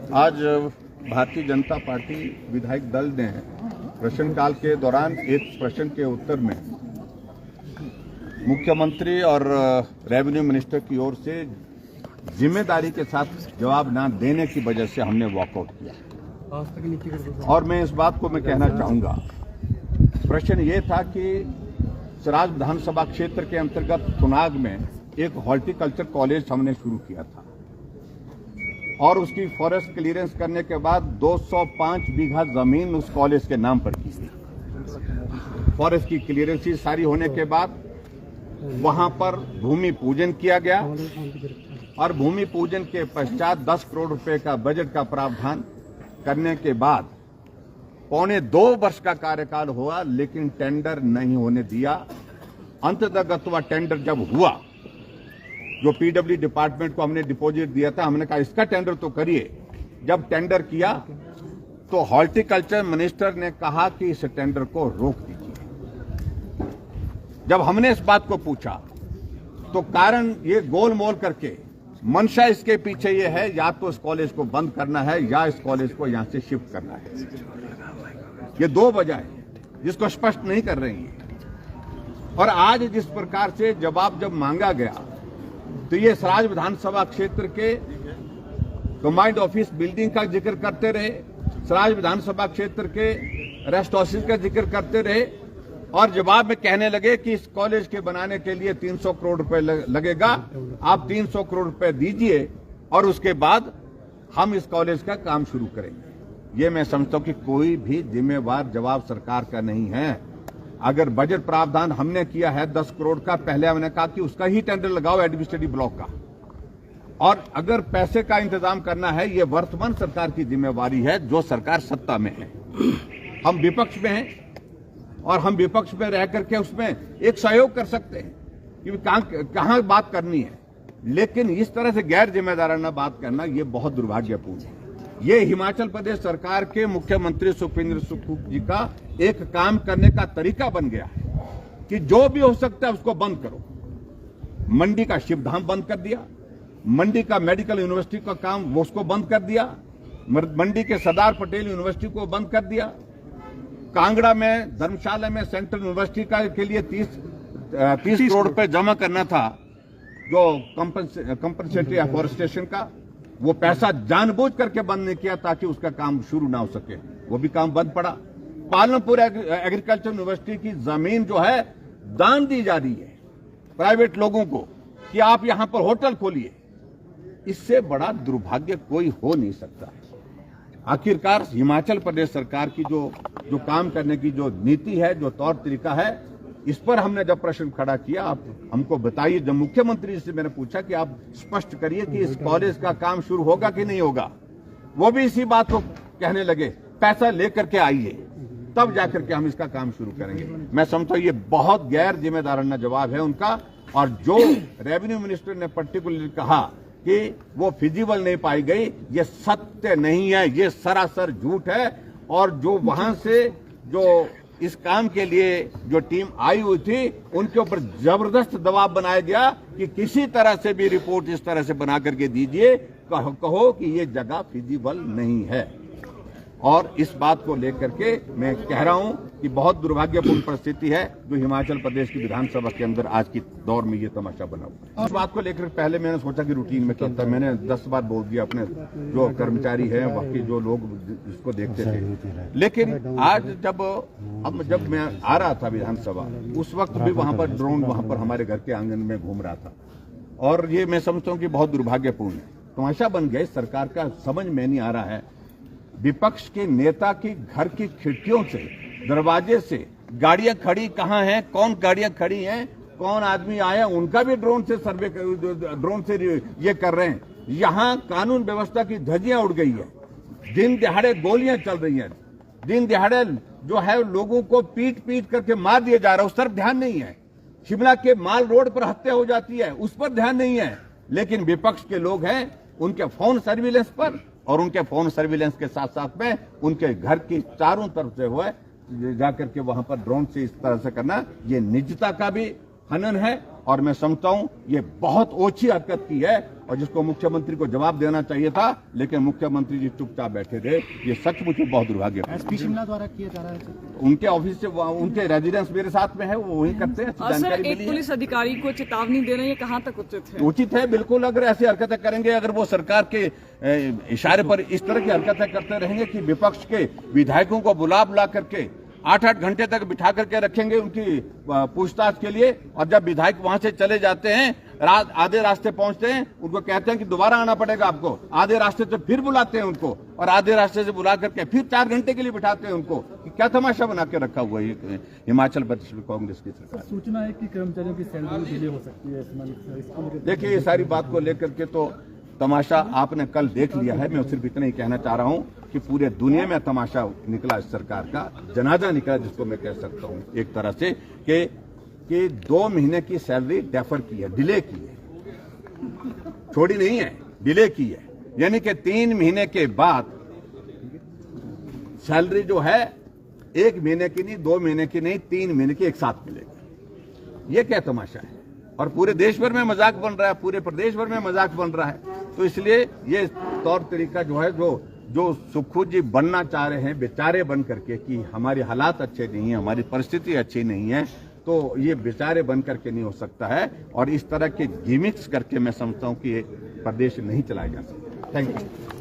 आज भारतीय जनता पार्टी विधायक दल ने प्रश्नकाल के दौरान एक प्रश्न के उत्तर में मुख्यमंत्री और रेवेन्यू मिनिस्टर की ओर से जिम्मेदारी के साथ जवाब न देने की वजह से हमने वॉकआउट किया। और मैं इस बात को कहना चाहूंगा, प्रश्न ये था कि सराज विधानसभा क्षेत्र के अंतर्गत थुनाग में एक हॉर्टिकल्चर कॉलेज हमने शुरू किया था और उसकी फॉरेस्ट क्लियरेंस करने के बाद 205 बीघा जमीन उस कॉलेज के नाम पर की थी। फॉरेस्ट की क्लियरेंस सारी होने के बाद वहां पर भूमि पूजन किया गया और भूमि पूजन के पश्चात 10 करोड़ रुपए का बजट का प्रावधान करने के बाद 1.25 वर्ष का कार्यकाल हुआ, लेकिन टेंडर नहीं होने दिया। अंततः टेंडर जब हुआ, जो पीडब्ल्यू डिपार्टमेंट को हमने डिपॉजिट दिया था, हमने कहा इसका टेंडर तो करिए। जब टेंडर किया तो हॉर्टिकल्चर मिनिस्टर ने कहा कि इस टेंडर को रोक दीजिए। जब हमने इस बात को पूछा तो कारण ये गोलमोल करके मंशा इसके पीछे ये है, या तो इस कॉलेज को बंद करना है या इस कॉलेज को यहां से शिफ्ट करना है। ये दो वजह है जिसको स्पष्ट नहीं कर रही है। और आज जिस प्रकार से जवाब जब मांगा गया तो ये सराज विधानसभा क्षेत्र के कमांड ऑफिस बिल्डिंग का जिक्र करते रहे, सराज विधानसभा क्षेत्र के रेस्ट हाउसेज का जिक्र करते रहे और जवाब में कहने लगे कि इस कॉलेज के बनाने के लिए 300 करोड़ रुपए लगेगा, आप 300 करोड़ रुपए दीजिए और उसके बाद हम इस कॉलेज का काम शुरू करेंगे। ये मैं समझता हूं कि कोई भी जिम्मेवार जवाब सरकार का नहीं है। अगर बजट प्रावधान हमने किया है 10 करोड़ का, पहले हमने कहा कि उसका ही टेंडर लगाओ एडमिनिस्ट्रेटिव ब्लॉक का। और अगर पैसे का इंतजाम करना है, ये वर्तमान सरकार की जिम्मेवारी है, जो सरकार सत्ता में है। हम विपक्ष में हैं और हम विपक्ष में रह करके उसमें एक सहयोग कर सकते हैं कि कहां बात करनी है, लेकिन इस तरह से गैर जिम्मेदाराना बात करना ये बहुत दुर्भाग्यपूर्ण है। ये हिमाचल प्रदेश सरकार के मुख्यमंत्री सुखविंदर सुख जी का एक काम करने का तरीका बन गया है कि जो भी हो सकता है उसको बंद करो। मंडी का शिवधाम बंद कर दिया, मंडी का मेडिकल यूनिवर्सिटी का काम वो उसको बंद कर दिया, मंडी के सरदार पटेल यूनिवर्सिटी को बंद कर दिया, कांगड़ा में धर्मशाला में सेंट्रल यूनिवर्सिटी के लिए 30 करोड़ रुपए जमा करना था, जो कंपनसेटरी एफॉरेस्टेशन का, वो पैसा जानबूझ करके बंद नहीं किया ताकि उसका काम शुरू ना हो सके, वो भी काम बंद पड़ा। पालमपुर एग्रीकल्चर यूनिवर्सिटी की जमीन जो है दान दी जा रही है प्राइवेट लोगों को कि आप यहां पर होटल खोलिए। इससे बड़ा दुर्भाग्य कोई हो नहीं सकता। आखिरकार हिमाचल प्रदेश सरकार की जो काम करने की जो नीति है, जो तौर तरीका है, इस पर हमने जब प्रश्न खड़ा किया, आप हमको बताइए। जब मुख्यमंत्री से मैंने पूछा कि आप स्पष्ट करिए कि इस कॉलेज का काम शुरू होगा कि नहीं होगा, वो भी इसी बात को कहने लगे, पैसा लेकर के आइए तब जाकर के हम इसका काम शुरू करेंगे। मैं समझता हूं ये बहुत गैर जिम्मेदाराना जवाब है उनका। और जो रेवेन्यू मिनिस्टर ने पर्टिकुलरली कहा कि वो फिजिबल नहीं पाई गई, ये सत्य नहीं है, ये सरासर झूठ है। और जो वहां से जो इस काम के लिए जो टीम आई हुई थी, उनके ऊपर जबरदस्त दबाव बनाया गया कि किसी तरह से भी रिपोर्ट इस तरह से बना करके दीजिए, कहो कि ये जगह फिजिबल नहीं है। और इस बात को लेकर के मैं कह रहा हूं कि बहुत दुर्भाग्यपूर्ण परिस्थिति है जो हिमाचल प्रदेश की विधानसभा के अंदर आज की दौर में ये तमाशा बना हुआ है। इस बात को लेकर पहले मैंने सोचा कि रूटीन में करता, मैंने 10 बार बोल दिया अपने जो कर्मचारी हैं, बाकी जो लोग इसको देखते थे। लेकिन आज जब मैं आ रहा था विधानसभा, उस वक्त भी वहां पर ड्रोन वहां पर हमारे घर के आंगन में घूम रहा था और ये मैं समझता हूं कि बहुत दुर्भाग्यपूर्ण है। तमाशा बन गया सरकार का, समझ में नहीं आ रहा है। विपक्ष के नेता की घर की खिड़कियों से, दरवाजे से गाड़ियां खड़ी कहां हैं, कौन गाड़ियां खड़ी हैं, कौन आदमी आया, उनका भी ड्रोन से सर्वे, ड्रोन से ये कर रहे हैं। यहां कानून व्यवस्था की धज्जियां उड़ गई है, दिन दिहाड़े गोलियां चल रही हैं, दिन दिहाड़े जो है लोगों को पीट करके मार दिया जा रहा है, उस तरफ ध्यान नहीं है। शिमला के माल रोड पर हत्या हो जाती है, उस पर ध्यान नहीं है। लेकिन विपक्ष के लोग हैं, उनके फोन सर्विलेंस पर और उनके फोन सर्विलेंस के साथ साथ में उनके घर की चारों तरफ से हुए जाकर के वहां पर ड्रोन से इस तरह से करना, ये निजता का भी हनन है और मैं समझता हूं ये बहुत ओछी हरकत की है और जिसको मुख्यमंत्री को जवाब देना चाहिए था, लेकिन मुख्यमंत्री जी चुपचाप बैठे थे। ये सचमुच बहुत दुर्भाग्य है। एसपी शिमला द्वारा किया जा रहा है उनके ऑफिस से, उनके रेजिडेंस मेरे साथ में है, वो वही करते हैं। सर, एक पुलिस अधिकारी को चेतावनी देना ये कहां तक उचित है? उचित है, बिल्कुल। अगर ऐसी हरकतें करेंगे, अगर वो सरकार के इशारे पर इस तरह की हरकतें करते रहेंगे कि विपक्ष के विधायकों को बुला करके 8-8 घंटे तक बिठा करके रखेंगे उनकी पूछताछ के लिए, और जब विधायक वहां से चले जाते हैं, आधे रास्ते पहुंचते हैं, उनको कहते हैं कि दोबारा आना पड़ेगा आपको, आधे रास्ते से फिर बुलाते हैं उनको, और आधे रास्ते से बुला करके फिर 4 घंटे के लिए बिठाते हैं उनको। कि क्या तमाशा बना के रखा हुआ है हिमाचल प्रदेश में कांग्रेस की सरकार। सूचना है कि कर्मचारियों की सैलरी डिले हो सकती है। देखिए, ये सारी बात को लेकर के तो तमाशा आपने कल देख लिया है। मैं सिर्फ इतना ही कहना चाह रहा हूं कि पूरे दुनिया में तमाशा निकला इस सरकार का, जनाजा निकला जिसको मैं कह सकता हूं एक तरह से, कि 2 महीने की सैलरी डेफर की है, डिले की है, छोड़ी नहीं है, डिले की है। यानी कि 3 महीने के बाद सैलरी जो है 1 महीने की नहीं, 2 महीने की नहीं, 3 महीने की एक साथ मिलेगी। ये क्या तमाशा है? और पूरे देश भर में मजाक बन रहा है, पूरे प्रदेश भर में मजाक बन रहा है। तो इसलिए ये तौर तरीका जो है, जो सुखू जी बनना चाह रहे हैं बेचारे बन करके कि हमारे हालात अच्छे नहीं है, हमारी परिस्थिति अच्छी नहीं है, तो ये बेचारे बन करके नहीं हो सकता है। और इस तरह के गिमिक्स करके मैं समझता हूं कि ये प्रदेश नहीं चलाया जा सकता। Thank you.